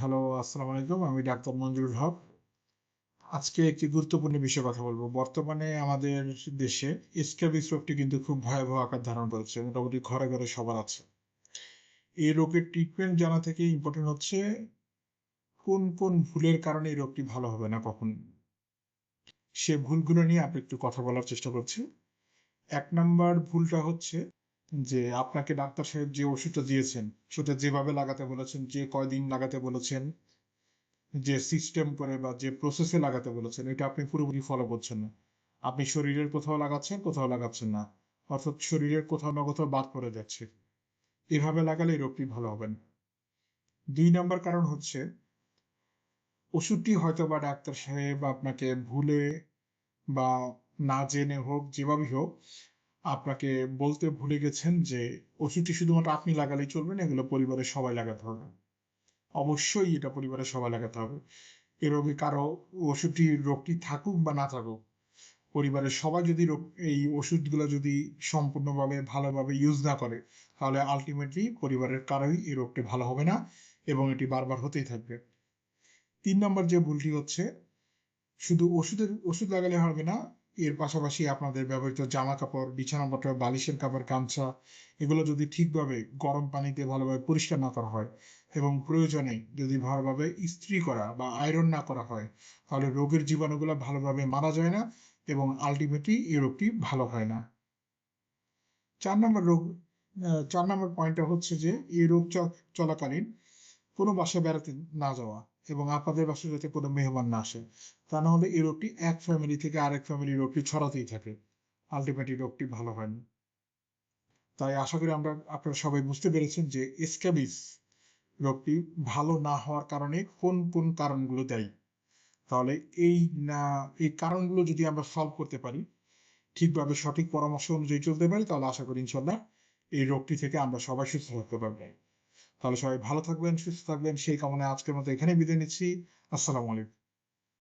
Hello, আসসালামু আলাইকুম। আমি ডাক্তার মঞ্জুরুল হক। আজকে একটি গুরুত্বপূর্ণ বিষয়ে কথা বলব। বর্তমানে আমাদের দেশে স্ক্যাবিস রোগটি কিন্তু খুব ভয়াবহ আকার ধারণ করেছে। মোটামুটি ঘরে, ঘরে সবার আছে। এই রোগের ট্রিটমেন্ট জানা থেকে ইম্পোর্টেন্ট হচ্ছে কোন ভুলের কারণে এই রোগটি ভালো হবে না কখন। সে ভুলগুলো নিয়ে আপনি একটু কথা বলার চেষ্টা করছি। ১ নাম্বার ভুলটা হচ্ছে যে আপনাকে ডাক্তার সাহেব যে ওষুধটা দিয়েছেন, সেটা যেভাবে লাগাতে বলেছেন, যে কয়দিন লাগাতে বলেছেন, যে সিস্টেম করে বা যে প্রসেসে লাগাতে বলেছেন এটা আপনি পুরোপুরি ফলো করছেন না। আপনি শরীরের কোথাও লাগাচ্ছেন, কোথাও লাগাচ্ছেন না। অর্থাৎ শরীরের কোথাও না কোথাও বাদ পড়ে যাচ্ছে। এভাবে লাগালে এই রোগটি ভালো হবে না। ২ নাম্বার কারণ হচ্ছে ওষুধটি হয়তো বা ডাক্তার সাহেব আপনাকে ভুলে বা না জেনে হোক, যেভাবেই হোক আপনাকে বলতে ভুলে গেছেন যে ওষুধটি শুধুমাত্র আপনি লাগালেই চলবে না, এগুলো পরিবারের সবাই লাগাতে হবে। অবশ্যই এটা পরিবারের সবাই লাগাতে হবে। এ রোগে কারো রোগটি থাকুক বা না থাকুক, পরিবারের সবাই যদি এই ওষুধগুলো যদি সম্পূর্ণভাবে ভালোভাবে ইউজ না করে, তাহলে আলটিমেটলি পরিবারের কারোই এই রোগটি ভালো হবে না এবং এটি বারবার হতেই থাকবে। ৩ নম্বর যে ভুলটি হচ্ছে, শুধু ওষুধ লাগালে হবে না, এর পাশাপাশি আপনাদের ব্যবহৃত জামা কাপড়, বিছানাপত্র, বালিশের কাপড়, গামছা এগুলো যদি ঠিকভাবে গরম পানিতে ভালোভাবে পরিষ্কার না করা হয় এবং প্রয়োজনে যদি ভালোভাবে ইস্ত্রি করা বা আয়রন না করা হয়, তাহলে রোগের জীবাণুগুলো ভালোভাবে মারা যায় না এবং আলটিমেটলি এই রোগটি ভালো হয় না। ৪ নম্বর রোগ ৪ নম্বর পয়েন্টটা হচ্ছে যে এই রোগ চলাকালীন কোনো বাসায় বেড়াতে না যাওয়া এবং আপনাদের বাসায় যাতে কোনো মেহমান না আসে। তা না হলে এই রোগটি এক ফ্যামিলি থেকে আরেক ফ্যামিলি রোগটি ছড়াতেই থাকে। আল্টিমেটলি রোগটি ভালো হয় না। তাই আশা করি আপনারা সবাই বুঝতে পেরেছেন যে স্ক্যাবিস রোগটি ভালো না হওয়ার কারণে কোন কারণগুলো দায়ী। তাহলে এই না এই কারণগুলো যদি আমরা সলভ করতে পারি, ঠিকভাবে সঠিক পরামর্শ অনুযায়ী চলতে পারি, তাহলে আশা করি ইনশাল্লাহ এই রোগটি থেকে আমরা সবাই সুস্থ থাকতে পারবো। তাহলে সবাই ভালো থাকবেন, সুস্থ থাকবেন সেই কামনায় আজকের মতো এখানেই বিদায় নিচ্ছি। আসসালামু আলাইকুম।